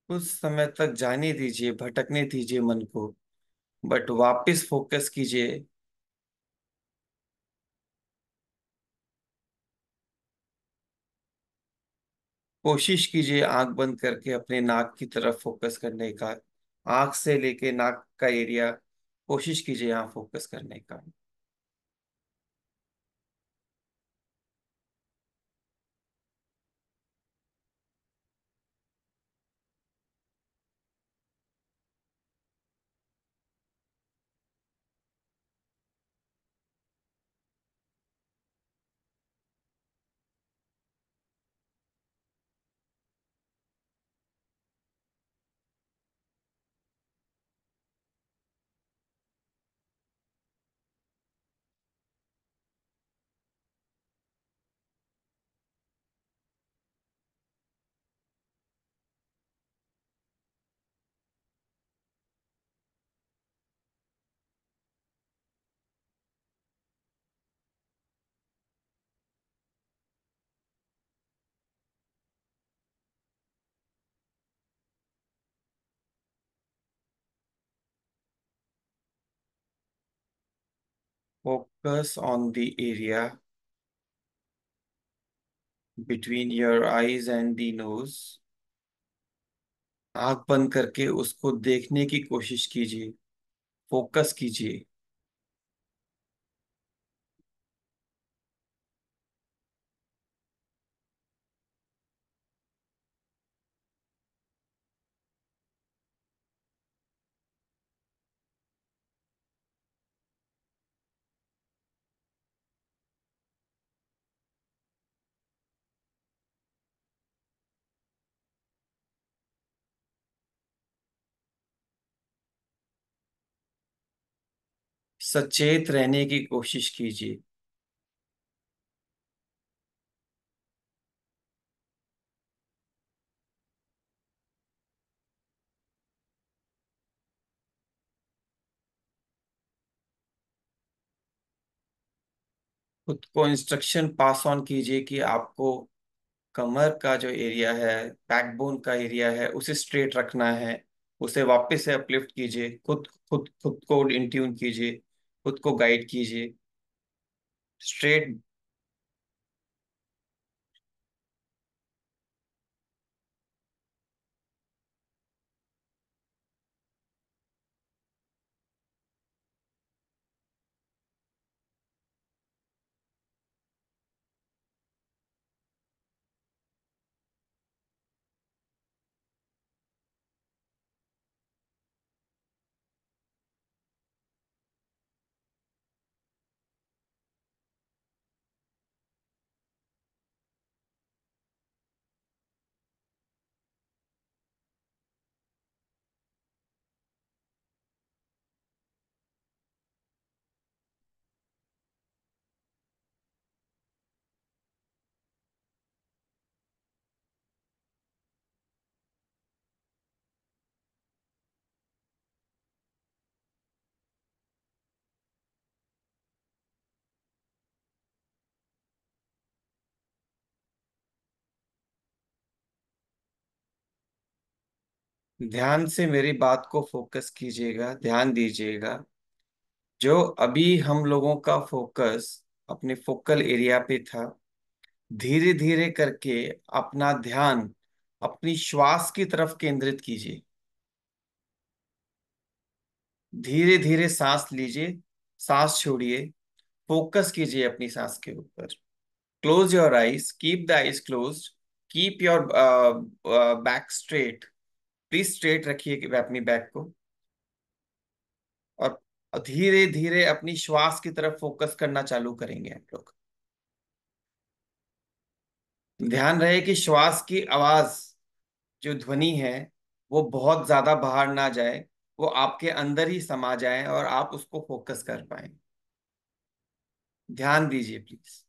कुछ समय तक जाने दीजिए, भटकने दीजिए मन को, बट वापस फोकस कीजिए। कोशिश कीजिए आंख बंद करके अपने नाक की तरफ फोकस करने का। आंख से लेके नाक का एरिया, कोशिश कीजिए यहाँ फोकस करने का। Focus on the area between your eyes and the nose. आंख बंद करके उसको देखने की कोशिश कीजिए, फोकस कीजिए। सचेत रहने की कोशिश कीजिए। खुद को इंस्ट्रक्शन पास ऑन कीजिए कि आपको कमर का जो एरिया है, बैकबोन का एरिया है, उसे स्ट्रेट रखना है। उसे वापस से अपलिफ्ट कीजिए, खुद खुद खुद को इन ट्यून कीजिए, खुद को गाइड कीजिए स्ट्रेट। ध्यान से मेरी बात को फोकस कीजिएगा, ध्यान दीजिएगा। जो अभी हम लोगों का फोकस अपने फोकल एरिया पे था, धीरे धीरे करके अपना ध्यान अपनी श्वास की तरफ केंद्रित कीजिए। धीरे धीरे सांस लीजिए, सांस छोड़िए, फोकस कीजिए अपनी सांस के ऊपर। Close your eyes, keep the eyes closed, keep your back straight. Please straight रखिए अपनी बैक को। और धीरे धीरे अपनी श्वास की तरफ फोकस करना चालू करेंगे हम लोग। ध्यान रहे कि श्वास की आवाज, जो ध्वनि है, वो बहुत ज्यादा बाहर ना जाए, वो आपके अंदर ही समा जाए और आप उसको फोकस कर पाए। ध्यान दीजिए प्लीज।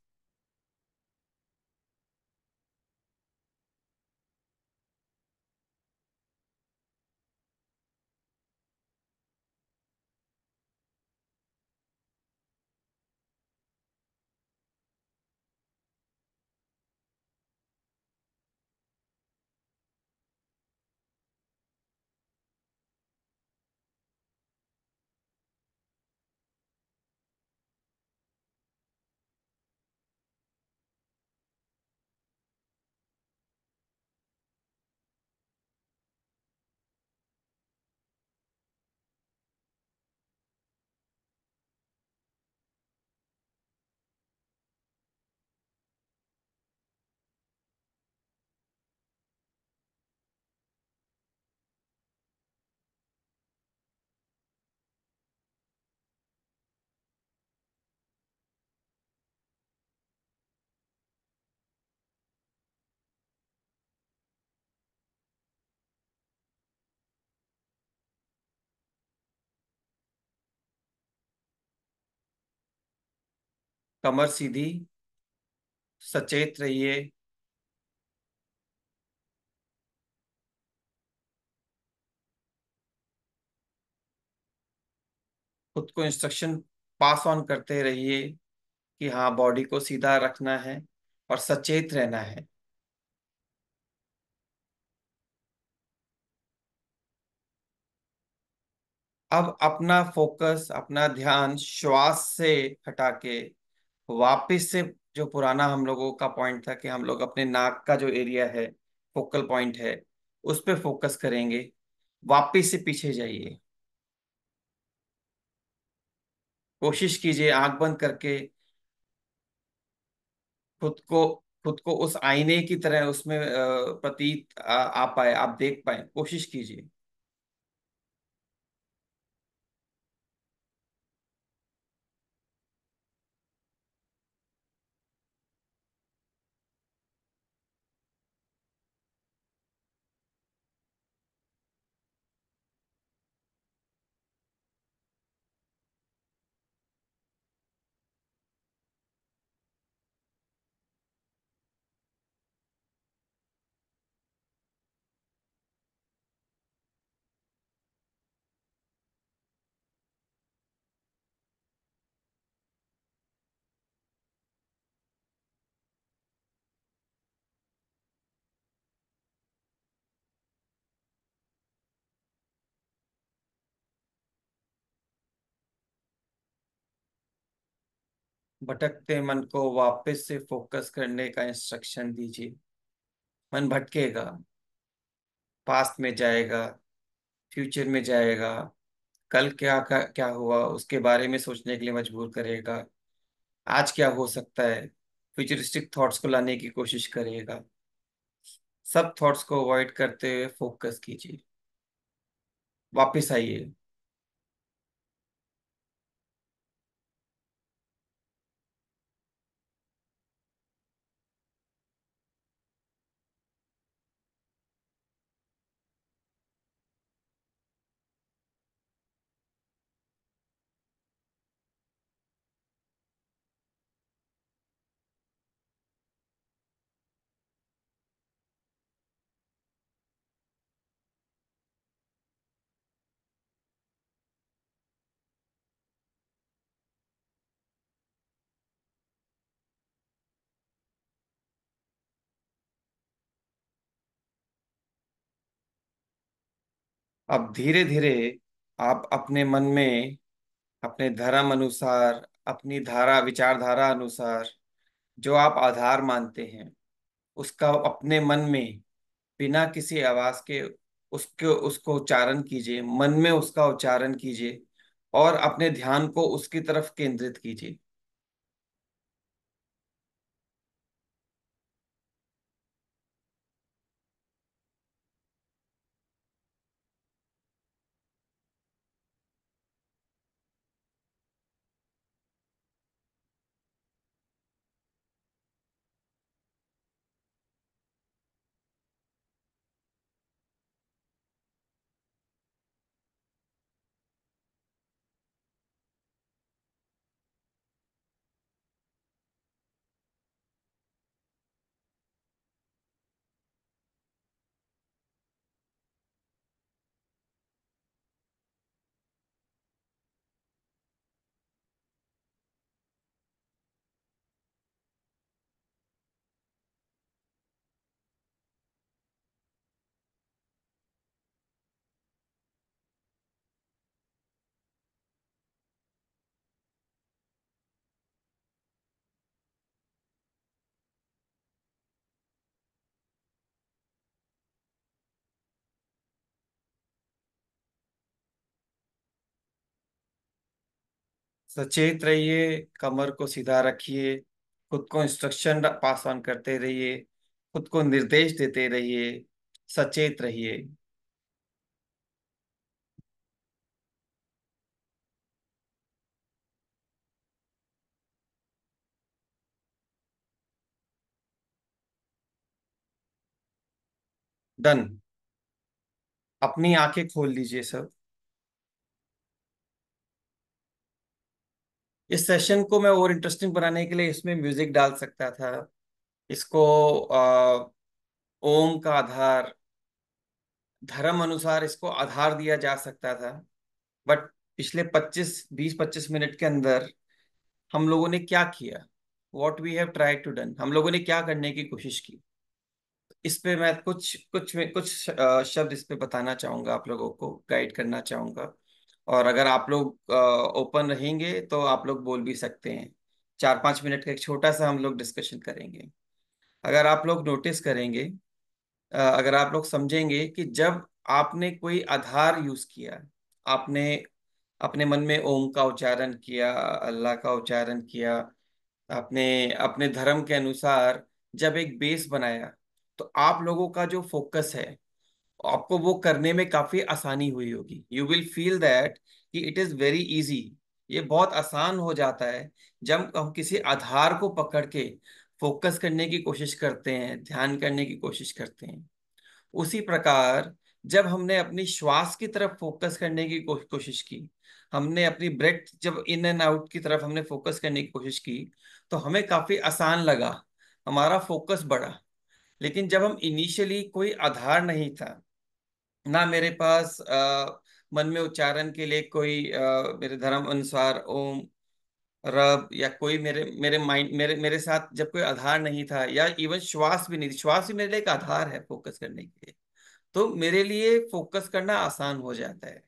कमर सीधी, सचेत रहिए। खुद को इंस्ट्रक्शन पास ऑन करते रहिए कि हाँ, बॉडी को सीधा रखना है और सचेत रहना है। अब अपना फोकस, अपना ध्यान श्वास से हटा के वापिस से, जो पुराना हम लोगों का पॉइंट था कि हम लोग अपने नाक का जो एरिया है, फोकल पॉइंट है, उस पे फोकस करेंगे। वापिस से पीछे जाइए। कोशिश कीजिए आंख बंद करके खुद को खुद को उस आईने की तरह उसमें प्रतीत आ पाए, आप देख पाए, कोशिश कीजिए। भटकते मन को वापस से फोकस करने का इंस्ट्रक्शन दीजिए। मन भटकेगा, पास्ट में जाएगा, फ्यूचर में जाएगा, कल क्या हुआ उसके बारे में सोचने के लिए मजबूर करेगा। आज क्या हो सकता है, फ्यूचरिस्टिक थॉट्स को लाने की कोशिश करेगा। सब थॉट्स को अवॉइड करते हुए फोकस कीजिए। वापस आइए। अब धीरे धीरे आप अपने मन में, अपने धर्म अनुसार, अपनी धारा विचारधारा अनुसार, जो आप आधार मानते हैं, उसका अपने मन में बिना किसी आवाज के उसको उच्चारण कीजिए। मन में उसका उच्चारण कीजिए और अपने ध्यान को उसकी तरफ केंद्रित कीजिए। सचेत रहिए, कमर को सीधा रखिए, खुद को इंस्ट्रक्शन पास ऑन करते रहिए, खुद को निर्देश देते रहिए। सचेत रहिए। डन। अपनी आंखें खोल लीजिए सब। इस सेशन को मैं और इंटरेस्टिंग बनाने के लिए इसमें म्यूजिक डाल सकता था। इसको ओम का आधार, धर्म अनुसार इसको आधार दिया जा सकता था। बट पिछले 25 मिनट के अंदर हम लोगों ने क्या किया, what we have tried to done, हम लोगों ने क्या करने की कोशिश की, इस पे मैं कुछ शब्द इस पे बताना चाहूंगा, आप लोगों को गाइड करना चाहूंगा। और अगर आप लोग ओपन रहेंगे तो आप लोग बोल भी सकते हैं। 4-5 मिनट का एक छोटा सा हम लोग डिस्कशन करेंगे। अगर आप लोग नोटिस करेंगे, अगर आप लोग समझेंगे कि जब आपने कोई आधार यूज किया, आपने अपने मन में ओम का उच्चारण किया, अल्लाह का उच्चारण किया, आपने अपने धर्म के अनुसार जब एक बेस बनाया, तो आप लोगों का जो फोकस है, आपको वो करने में काफी आसानी हुई होगी। यू विल फील दैट कि इट इज वेरी इजी। ये बहुत आसान हो जाता है जब हम किसी आधार को पकड़ के फोकस करने की कोशिश करते हैं, ध्यान करने की कोशिश करते हैं। उसी प्रकार जब हमने अपनी श्वास की तरफ फोकस करने की कोशिश की, हमने अपनी ब्रेथ जब इन एंड आउट की तरफ हमने फोकस करने की कोशिश की, तो हमें काफी आसान लगा, हमारा फोकस बढ़ा। लेकिन जब हम इनिशियली, कोई आधार नहीं था, ना मेरे पास मन में उच्चारण के लिए कोई मेरे धर्म अनुसार ओम, रब, या कोई मेरे मेरे माइंड मेरे मेरे साथ जब कोई आधार नहीं था, या इवन श्वास भी नहीं थी, श्वास भी मेरे लिए एक आधार है फोकस करने के लिए, तो मेरे लिए फोकस करना आसान हो जाता है।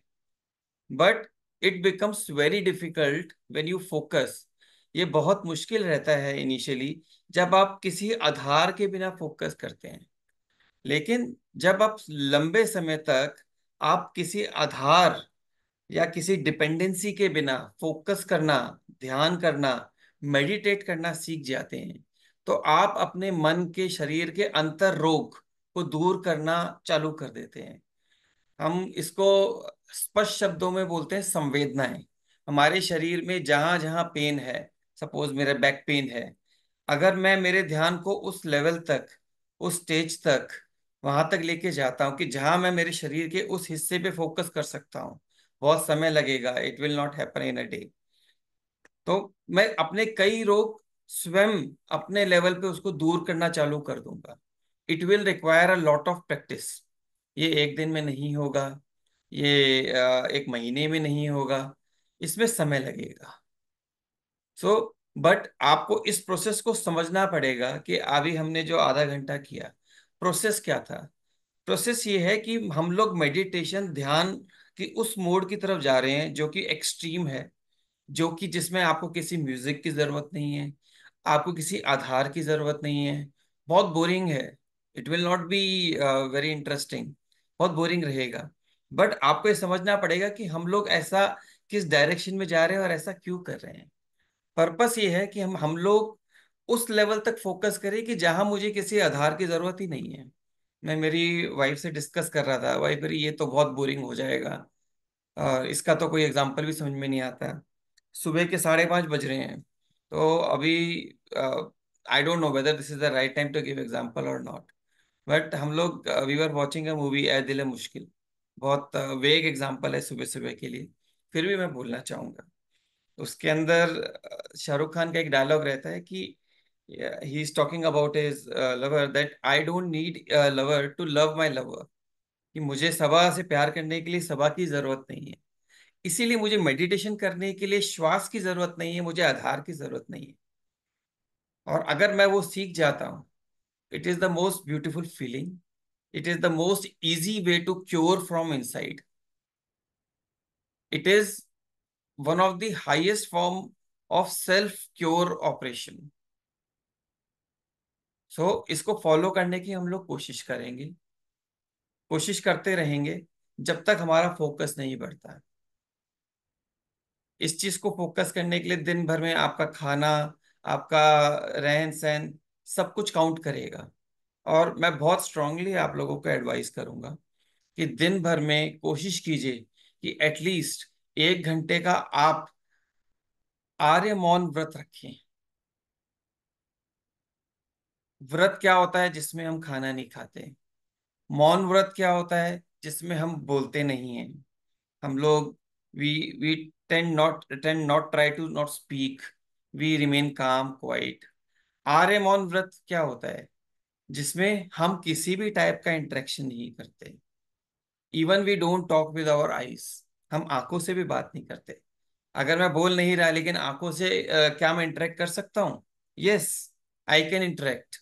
But it becomes very difficult when you focus. ये बहुत मुश्किल रहता है इनिशियली, जब आप किसी आधार के बिना फोकस करते हैं। लेकिन जब आप लंबे समय तक आप किसी आधार या किसी डिपेंडेंसी के बिना फोकस करना, ध्यान करना, मेडिटेट करना सीख जाते हैं, तो आप अपने मन के, शरीर के अंतर रोग को दूर करना चालू कर देते हैं। हम इसको स्पष्ट शब्दों में बोलते हैं संवेदनाएं। हमारे शरीर में जहां जहां पेन है, सपोज मेरा बैक पेन है, अगर मैं मेरे ध्यान को उस लेवल तक, उस स्टेज तक, वहां तक लेके जाता हूँ कि जहां मैं मेरे शरीर के उस हिस्से पे फोकस कर सकता हूँ, बहुत समय लगेगा, it will not happen in a day, तो मैं अपने कई रोग स्वयं अपने लेवल पे उसको दूर करना चालू कर दूंगा। It will require a lot of practice. ये एक दिन में नहीं होगा, ये एक महीने में नहीं होगा, इसमें समय लगेगा। सो बट आपको इस प्रोसेस को समझना पड़ेगा कि अभी हमने जो आधा घंटा किया, प्रोसेस क्या था। प्रोसेस ये है कि हम लोग मेडिटेशन, ध्यान की उस मोड की तरफ जा रहे हैं जो कि एक्सट्रीम है, जो कि जिसमें आपको किसी म्यूजिक की जरूरत नहीं है, आपको किसी आधार की जरूरत नहीं है। बहुत बोरिंग है, it will not be very interesting, बहुत बोरिंग रहेगा। बट आपको ये समझना पड़ेगा कि हम लोग ऐसा किस डायरेक्शन में जा रहे हैं और ऐसा क्यों कर रहे हैं। पर्पस ये है कि हम लोग उस लेवल तक फोकस करें कि जहां मुझे किसी आधार की जरूरत ही नहीं है। मैं मेरी वाइफ से डिस्कस कर रहा था, वाइफ मेरी ये तो बहुत बोरिंग हो जाएगा, और इसका तो कोई एग्जाम्पल भी समझ में नहीं आता। सुबह के 5:30 बज रहे हैं, तो अभी I don't know whether this is the right time to give example और नॉट, बट हम लोग we were watching a movie Ae Dil Hai मुश्किल। बहुत वेग एग्जाम्पल है सुबह सुबह के लिए, फिर भी मैं बोलना चाहूंगा। उसके अंदर शाहरुख खान का एक डायलॉग रहता है कि he is talking about his lover, that I don't need lover to love my lover, कि मुझे सबा से प्यार करने के लिए सबा की जरूरत नहीं है, इसीलिए मुझे मेडिटेशन करने के लिए श्वास की जरूरत नहीं है, मुझे आधार की जरूरत नहीं है। और अगर मैं वो सीख जाता हूँ, it is the most beautiful feeling, it is the most easy way to cure from inside, it is one of the highest form of self cure operation. So इसको फॉलो करने की हम लोग कोशिश करेंगे, कोशिश करते रहेंगे, जब तक हमारा फोकस नहीं बढ़ता। इस चीज को फोकस करने के लिए दिन भर में आपका खाना, आपका रहन सहन, सब कुछ काउंट करेगा। और मैं बहुत स्ट्रांगली आप लोगों को एडवाइस करूंगा कि दिन भर में कोशिश कीजिए कि एटलीस्ट 1 घंटे का आप आर्य मौन व्रत रखें। व्रत क्या होता है? जिसमें हम खाना नहीं खाते। मौन व्रत क्या होता है? जिसमें हम बोलते नहीं हैं। हम लोग we we tend not try to not speak, we remain calm quiet. आर्य मौन व्रत क्या होता है? जिसमें हम किसी भी टाइप का इंटरेक्शन नहीं करते। Even we don't talk with our eyes. हम आंखों से भी बात नहीं करते। अगर मैं बोल नहीं रहा लेकिन आंखों से क्या मैं इंटरेक्ट कर सकता हूँ? Yes, I can interact.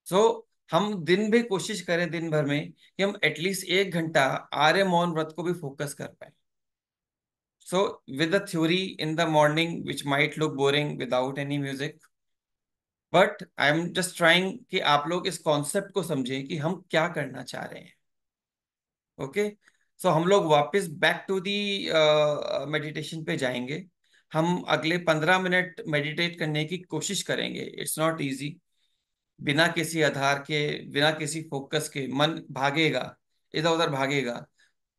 So हम दिन भी कोशिश करें दिन भर में कि हम एटलीस्ट 1 घंटा आर्य मौन व्रत को भी फोकस कर पाए। So with the theory in the morning which might look boring without any music, but I am just trying कि आप लोग इस कॉन्सेप्ट को समझें कि हम क्या करना चाह रहे हैं। ओके। सो हम लोग वापस बैक टू दी मेडिटेशन पे जाएंगे। हम अगले 15 मिनट मेडिटेट करने की कोशिश करेंगे। It's not easy. बिना किसी आधार के, बिना किसी फोकस के मन भागेगा, इधर उधर भागेगा।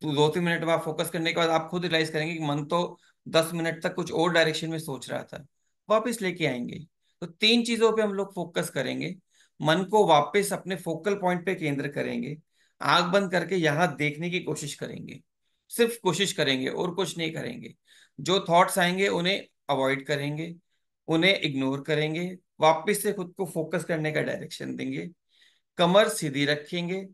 तो 2-3 मिनट बाद फोकस करने के बाद आप खुद रियलाइज करेंगे कि मन तो 10 मिनट तक कुछ और डायरेक्शन में सोच रहा था। वापस लेके आएंगे। तो 3 चीजों पे हम लोग फोकस करेंगे। मन को वापस अपने फोकल पॉइंट पे केंद्र करेंगे। आंख बंद करके यहाँ देखने की कोशिश करेंगे। सिर्फ कोशिश करेंगे और कुछ नहीं करेंगे। जो थॉट्स आएंगे उन्हें अवॉइड करेंगे, उन्हें इग्नोर करेंगे। वापस से खुद को फोकस करने का डायरेक्शन देंगे। कमर सीधी रखेंगे।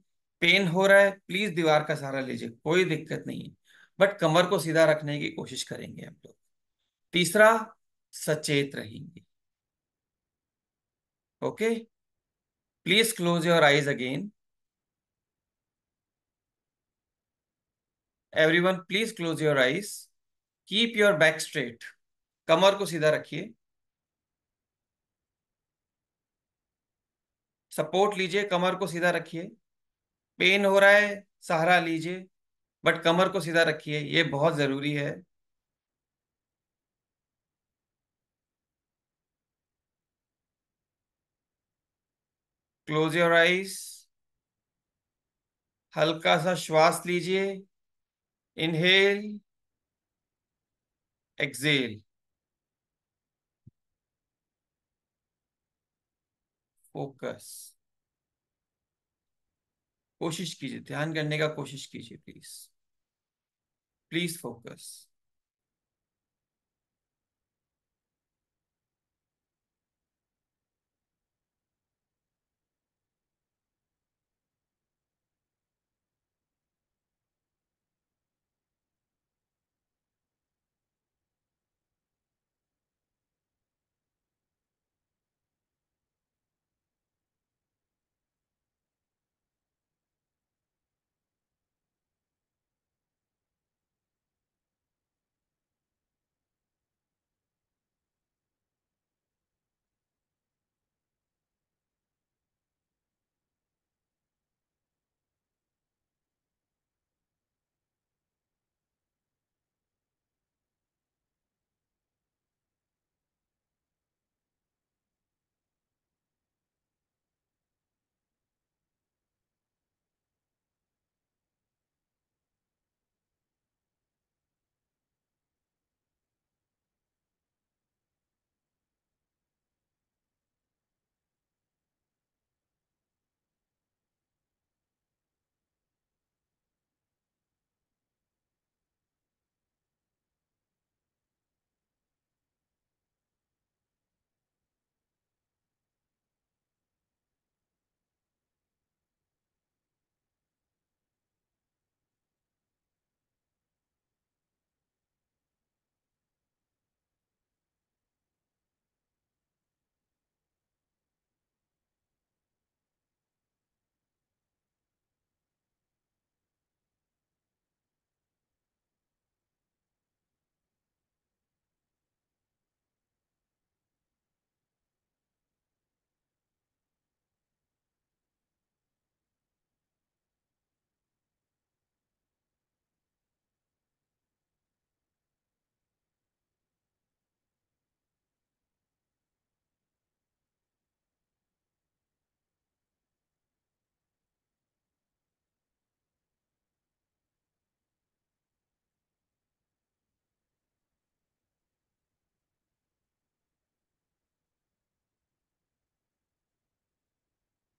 पेन हो रहा है, प्लीज दीवार का सहारा लीजिए, कोई दिक्कत नहीं है। बट कमर को सीधा रखने की कोशिश करेंगे हम लोग। तीसरा, सचेत रहेंगे। Okay. Please close your eyes again. Everyone please close your eyes. Keep your back straight. कमर को सीधा रखिए। सपोर्ट लीजिए, कमर को सीधा रखिए। पेन हो रहा है, सहारा लीजिए, बट कमर को सीधा रखिए, ये बहुत जरूरी है। Close your eyes. हल्का सा श्वास लीजिए। Inhale, exhale. फोकस। कोशिश कीजिए, ध्यान करने का कोशिश कीजिए प्लीज। Please focus.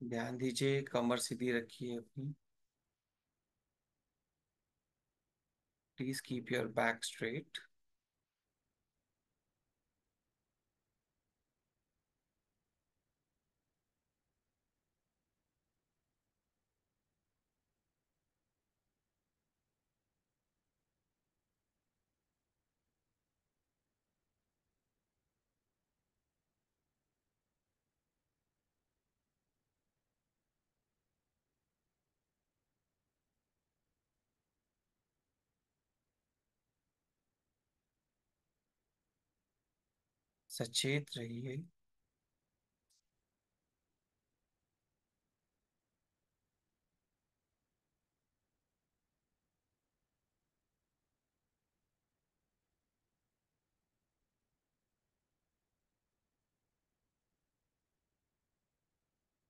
ध्यान दीजिए, कमर सीधी रखिए अपनी। Please keep your back straight. सचेत रहिए।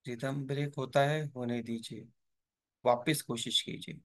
रिदम ब्रेक होता है, होने दीजिए। वापस कोशिश कीजिए।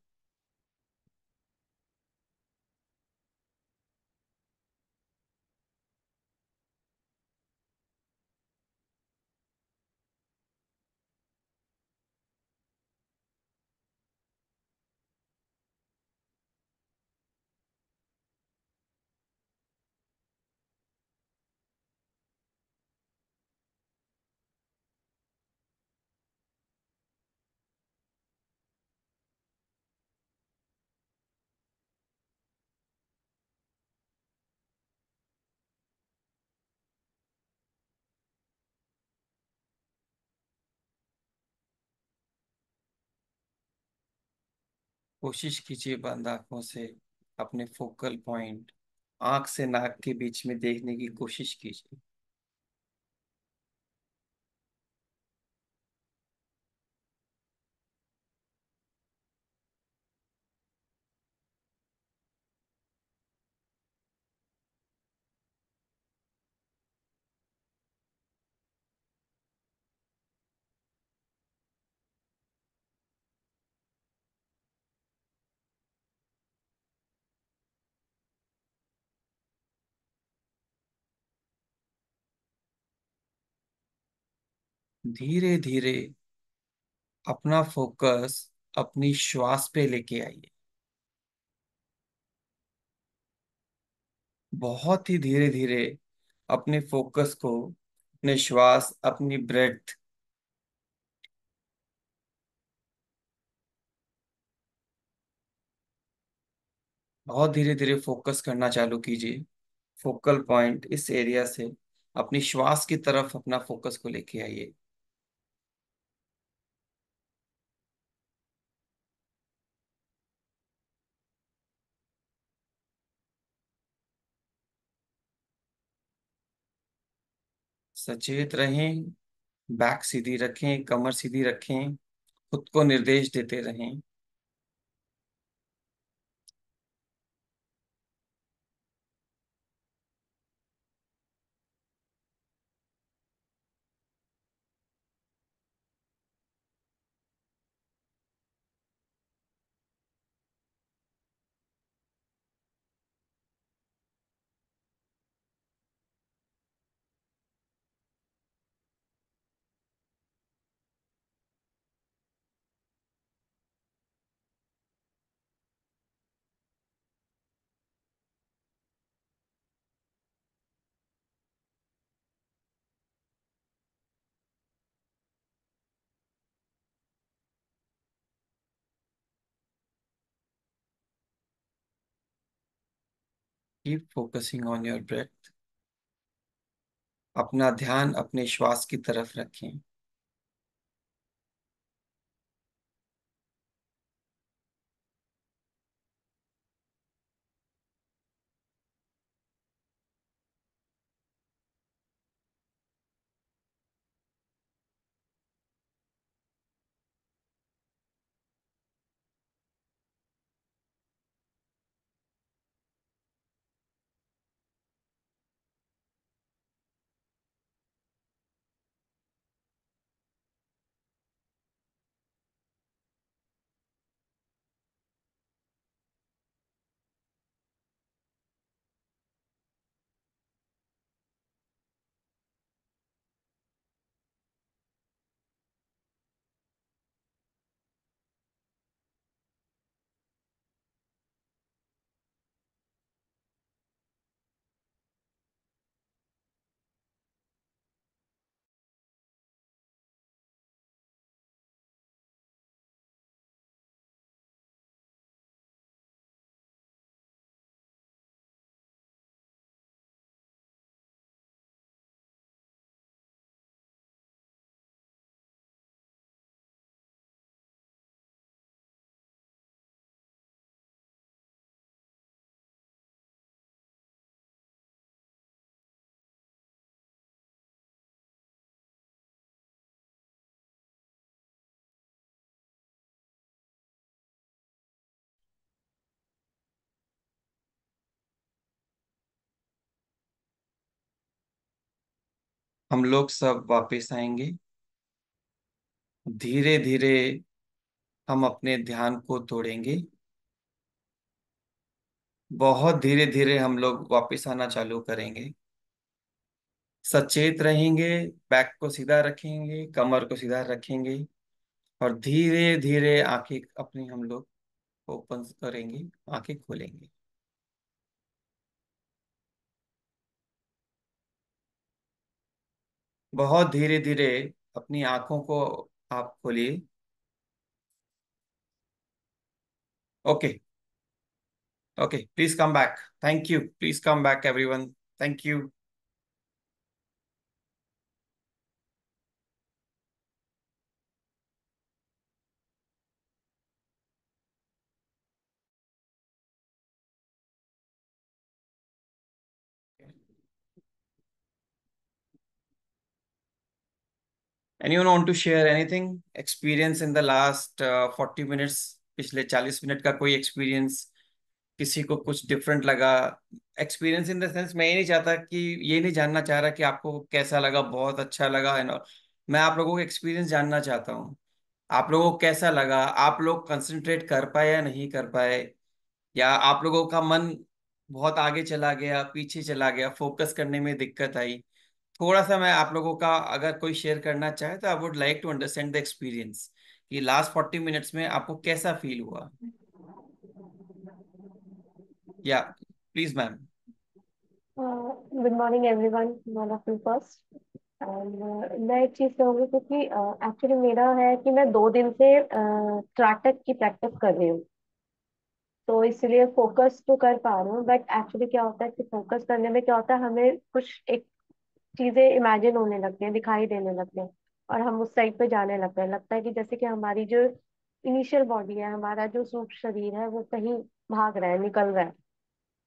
कोशिश कीजिए बंद आंखों से अपने फोकल पॉइंट आंख से नाक के बीच में देखने की कोशिश कीजिए। धीरे धीरे अपना फोकस अपनी श्वास पे लेके आइए। बहुत ही धीरे धीरे अपने फोकस को, अपने श्वास, अपनी ब्रेथ, बहुत धीरे धीरे फोकस करना चालू कीजिए। फोकल पॉइंट इस एरिया से अपनी श्वास की तरफ अपना फोकस को लेके आइए। सचेत रहें। बैक सीधी रखें, कमर सीधी रखें। खुद को निर्देश देते रहें। Keep focusing on your breath. अपना ध्यान अपने श्वास की तरफ रखें। हम लोग सब वापस आएंगे। धीरे धीरे हम अपने ध्यान को तोड़ेंगे। बहुत धीरे धीरे हम लोग वापस आना चालू करेंगे। सचेत रहेंगे। बैक को सीधा रखेंगे, कमर को सीधा रखेंगे। और धीरे धीरे आंखें अपनी हम लोग ओपन करेंगे, आंखें खोलेंगे। बहुत धीरे धीरे अपनी आंखों को आप खोलिए। Okay. Okay, please come back. Thank you, please come back everyone. Thank you. Anyone want to share anything? Experience in the last 40 minutes? पिछले 40 मिनट का कोई एक्सपीरियंस? किसी को कुछ डिफरेंट लगा? एक्सपीरियंस इन द सेंस, मैं ये नहीं चाहता कि, ये नहीं जानना चाह रहा कि आपको कैसा लगा, बहुत अच्छा लगा है ना। मैं आप लोगों को एक्सपीरियंस जानना चाहता हूँ। आप लोगों को कैसा लगा? आप लोग कंसंट्रेट कर पाए या नहीं कर पाए? या आप लोगों का मन बहुत आगे चला गया, पीछे चला गया, फोकस करने में दिक्कत आई? थोड़ा सा मैं आप लोगों का अगर कोई शेयर करना चाहे तो I would like to understand the experience कि लास्ट 40 मिनट्स में आपको कैसा फील हुआ। या please ma'am. Good morning everyone, one of you first. मैं एक चीज कहूँगी क्योंकि एक्चुअली मेरा है कि मैं 2 दिन से त्राटक की प्रैक्टिस कर रही हूँ। तो इसलिए फोकस तो कर पा रही हूँ, बट एक्चुअली क्या होता है कि फोकस करने में क्या होता है, हमें कुछ एक चीजें इमेजिन होने लगती हैं, दिखाई देने लगते हैं। और हम उस साइड पे जाने लगते हैं, लगता है कि जैसे कि हमारी जो इनिशियल बॉडी है, हमारा जो सूक्ष्म शरीर है, वो कहीं भाग रहा है, निकल रहा है।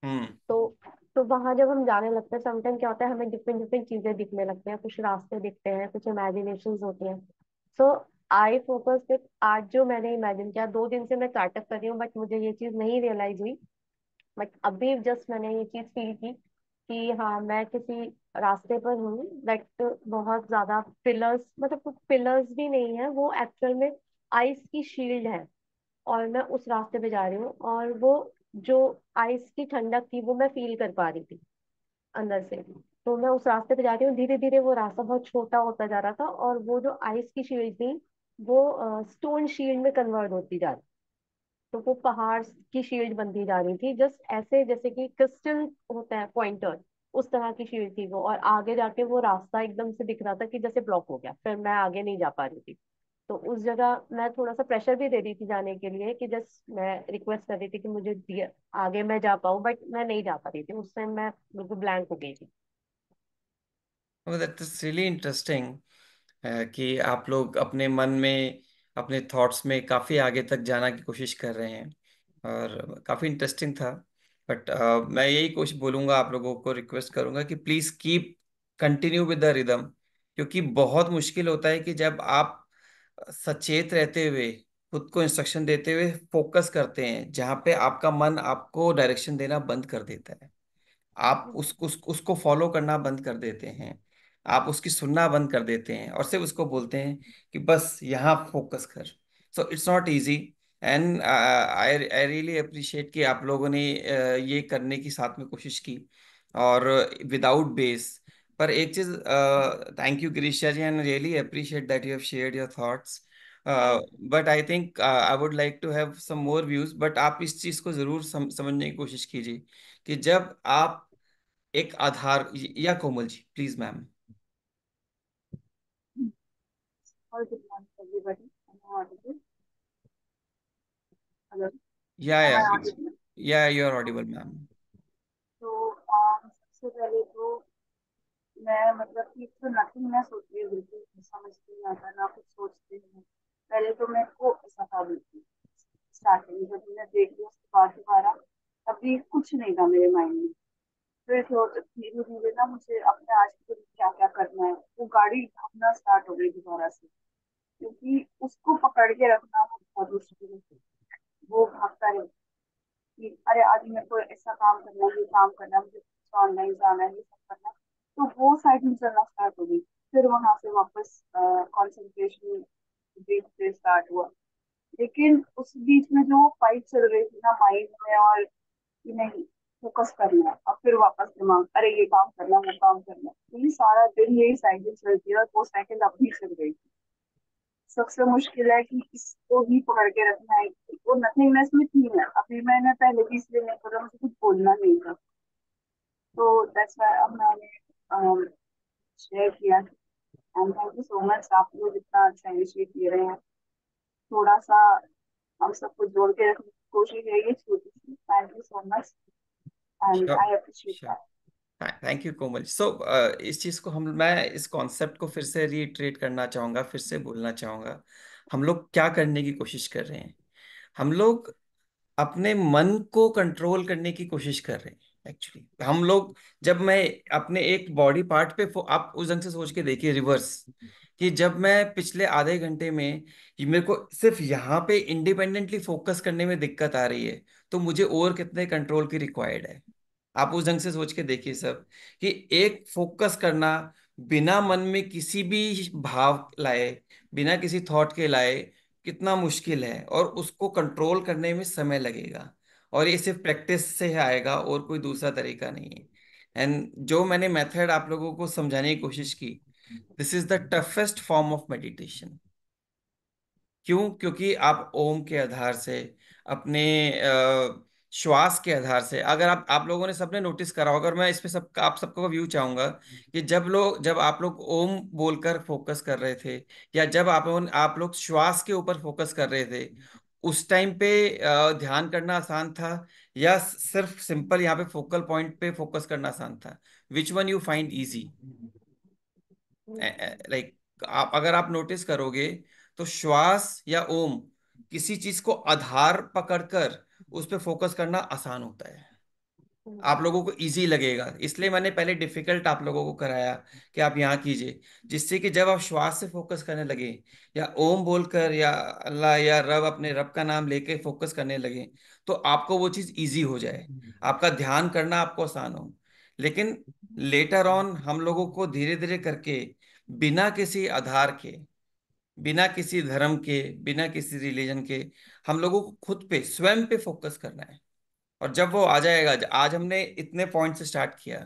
हम्म। तो तो वहां जब हम जाने लगते हैं, समटाइम क्या होता है, हमें डिफरेंट डिफरेंट चीजें दिखने लगते हैं, कुछ रास्ते दिखते हैं, कुछ इमेजिनेशंस होती हैं। सो आई फोकस विथ आज जो मैंने इमेजिन किया, 2 दिन से मैं स्टार्टअप कर रही हूँ, बट मुझे ये चीज नहीं रियलाइज हुई। बट अभी जस्ट मैंने ये चीज फील की कि हाँ, मैं किसी रास्ते पर हूँ, बट बहुत ज्यादा पिलर्स, मतलब कुछ पिलर्स भी नहीं है, वो एक्चुअल में आइस की शील्ड है। और मैं उस रास्ते पे जा रही हूँ, और वो जो आइस की ठंडक थी वो मैं फील कर पा रही थी अंदर से। तो मैं उस रास्ते पे जा रही हूँ, धीरे धीरे वो रास्ता बहुत छोटा होता जा रहा था, और वो जो आइस की शील्ड थी वो स्टोन शील्ड में कन्वर्ट होती जा रही। तो वो पहाड़ की शील्ड बनती जा रही थी, जस्ट ऐसे जैसे कि क्रिस्टल होता है पॉइंटर, उस तरह की शील्ड थी वो। और आगे जाके वो रास्ता एकदम से दिख रहा था कि जैसे ब्लॉक हो गया, फिर मैं आगे नहीं जा पा रही थी। तो उस जगह मैं थोड़ा सा प्रेशर भी दे रही थी जाने के लिए, कि जस्ट मैं रिक्वेस्ट कर रही थी कि आगे मैं जा पाऊँ, बट मैं नहीं जा पा रही थी। उस टाइम मैं बिल्कुल ब्लैंक हो गई थी। दैट इज रियली इंटरेस्टिंग कि आप लोग अपने मन में, अपने थॉट्स में काफी आगे तक जाना की कोशिश कर रहे हैं। और काफी इंटरेस्टिंग था। बट मैं यही कोशिश बोलूंगा, आप लोगों को रिक्वेस्ट करूंगा कि please keep continue with the rhythm. क्योंकि बहुत मुश्किल होता है कि जब आप सचेत रहते हुए, खुद को इंस्ट्रक्शन देते हुए फोकस करते हैं, जहां पे आपका मन आपको डायरेक्शन देना बंद कर देता है। आप उसको फॉलो करना बंद कर देते हैं। आप उसकी सुनना बंद कर देते हैं और सिर्फ उसको बोलते हैं कि बस यहाँ फोकस कर। So it's not easy. And I I really appreciate कि आप लोगों ने ये करने की साथ में कोशिश की, और विदाउट बेस। पर एक चीज, thank you Girisha ji, and really appreciate that you have shared your thoughts. Thank but I think I would like to have some more views. But आप इस चीज को जरूर समझने की कोशिश कीजिए कि जब आप एक आधार, या Komal ji please ma'am. You. और गुड मॉर्निंग एवरीबॉडी, हेलो, या एम या आई ऑडिबल? या यू आर ऑडिबल मैम। तो सबसे पहले तो मैं, मतलब कि तो नथिंग मैं सोच रही हूँ, बिल्कुल समझ नहीं आता, ना कुछ सोचती हूँ। पहले तो मेरे को ऐसा था बिल्कुल, स्टार्टिंग जब मैंने देख लिया उसके बाद दोबारा, अभी कुछ नहीं था मेरे माइंड में। फिर धीरे धीरे ना मुझे अपने आज के लिए क्या क्या करना है, वो गाड़ी भागना स्टार्ट हो गई दोबारा से। क्योंकि उसको पकड़ के रखना वो बहुत मुश्किल है। वो भागता रहे कि अरे आज मेरे को ऐसा काम करना है, ये काम करना है, मुझे ऑनलाइन जाना है, ये सब करना है। तो वो साइड में चलना स्टार्ट हो गई। फिर वहां से वापस कंसंट्रेशन ब्रीथ से स्टार्ट हुआ। लेकिन उस बीच में जो फाइट चल रही थी ना माइंड में, और कि नहीं फोकस करना है, और फिर वापस दिमाग अरे ये काम करना वो काम करना, तो ये सारा दिन यही साइकिल चलती है, और वो साइकिल अपनी चल रही थी। सबसे मुश्किल है कि इसको भी पकड़ के रखना है कि वो नथिंगनेस में थी मैं, अभी मैंने पहले भी इसलिए नहीं बोला, मुझे कुछ बोलना नहीं था। तो दैट्स व्हाई अब मैंने शेयर किया। And thank you so much, आप लोग इतना अच्छा इनिशिएट ले रहे हैं। थोड़ा सा हम सबको जोड़ के रखने की कोशिश है ये छोटी सी। Thank you so much and sure, I appreciate sure. That. Thank you Komal. So इस चीज़ को हम मैं इस कॉन्सेप्ट को फिर से रीट्रेट करना चाहूँगा, फिर से बोलना चाहूँगा। हम लोग क्या करने की कोशिश कर रहे हैं? हम लोग अपने मन को कंट्रोल करने की कोशिश कर रहे हैं एक्चुअली। हम लोग, जब मैं अपने एक बॉडी पार्ट पे आप उस ढंग से सोच के देखिए रिवर्स, कि जब मैं पिछले आधे घंटे में ये मेरे को सिर्फ यहाँ पे इंडिपेंडेंटली फोकस करने में दिक्कत आ रही है, तो मुझे और कितने कंट्रोल की रिक्वायर्ड है? आप उस ढंग से सोच के देखिए सब, कि एक फोकस करना बिना मन में किसी भी भाव लाए, बिना किसी थॉट के लाए, कितना मुश्किल है, और उसको कंट्रोल करने में समय लगेगा। और ये सिर्फ प्रैक्टिस से आएगा, और कोई दूसरा तरीका नहीं है। एंड जो मैंने मेथड आप लोगों को समझाने की कोशिश की, this is the toughest form of meditation. क्यों? क्योंकि आप ओम के आधार से, अपने श्वास के आधार से, अगर आप लोगों ने सबने नोटिस करा होगा, अगर मैं इस पे सब आप सबको व्यू चाहूंगा, कि जब आप लोग ओम बोलकर फोकस कर रहे थे, या जब आप लोग श्वास के ऊपर फोकस कर रहे थे, उस टाइम पे ध्यान करना आसान था, या सिर्फ सिंपल यहाँ पे फोकल पॉइंट पे फोकस करना आसान था? Which one you find easy? Like, आप अगर आप नोटिस करोगे, तो श्वास या ओम, किसी चीज को आधार पकड़कर उस पर फोकस करना आसान होता है, आप लोगों को इजी लगेगा। इसलिए मैंने पहले डिफिकल्ट आप लोगों को कराया कि आप यहाँ कीजिए, जिससे कि जब आप श्वास से फोकस करने लगे, या ओम बोलकर, या अल्लाह या रब, अपने रब का नाम लेके फोकस करने लगे, तो आपको वो चीज़ इजी हो जाए, आपका ध्यान करना आपको आसान हो। लेकिन लेटर ऑन हम लोगों को धीरे धीरे करके, बिना किसी आधार के, बिना किसी धर्म के, बिना किसी रिलीजन के, हम लोगों को खुद पे, स्वयं पे फोकस करना है। और जब वो आ जाएगा, आज हमने इतने पॉइंट से स्टार्ट किया,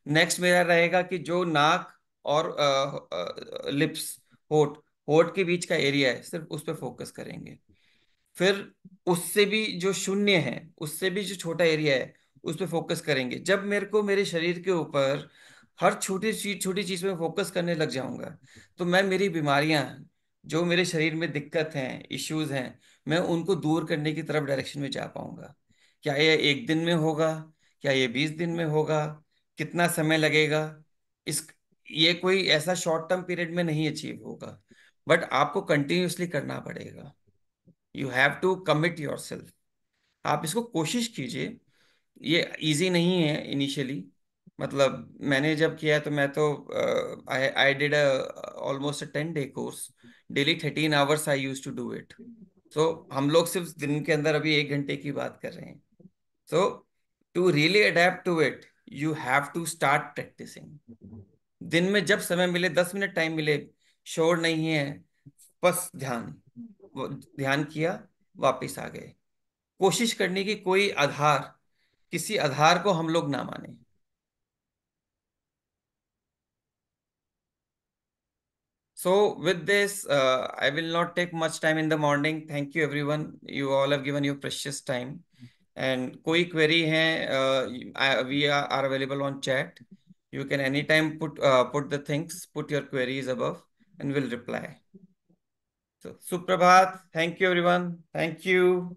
नेक्स्ट मेरा रहेगा कि जो नाक और लिप्स, होठ, होठ के बीच का एरिया है, सिर्फ उस पर फोकस करेंगे। फिर उससे भी जो शून्य है, उससे भी जो छोटा एरिया है, उस पर फोकस करेंगे। जब मेरे को मेरे शरीर के ऊपर हर छोटी चीज में फोकस करने लग जाऊंगा, तो मैं मेरी बीमारियां, जो मेरे शरीर में दिक्कत हैं, इश्यूज हैं, मैं उनको दूर करने की तरफ डायरेक्शन में जा पाऊंगा। क्या ये एक दिन में होगा? क्या ये 20 दिन में होगा? कितना समय लगेगा? इस ये कोई ऐसा शॉर्ट टर्म पीरियड में नहीं अचीव होगा, बट आपको कंटिन्यूअसली करना पड़ेगा। You have to commit yourself. आप इसको कोशिश कीजिए। ये इजी नहीं है इनिशियली। मतलब मैंने जब किया, तो मैं तो I I did almost 10 day course. Daily 13 hours I use to do it. So हम लोग सिर्फ दिन के अंदर अभी 1 घंटे की बात कर रहे हैं। So to really adapt to it, you have to start practising. दिन में जब समय मिले, 10 मिनट टाइम मिले, शोर नहीं है, बस ध्यान। वो ध्यान किया, वापिस आ गए। कोशिश करने की कोई आधार, किसी आधार को हम लोग ना माने। So with this, I will not take much time in the morning. Thank you everyone. You all have given your precious time. And कोई query है, we are available on chat. You can anytime put the things, put your queries above, and we'll reply. So Suprabhat, thank you everyone. Thank you.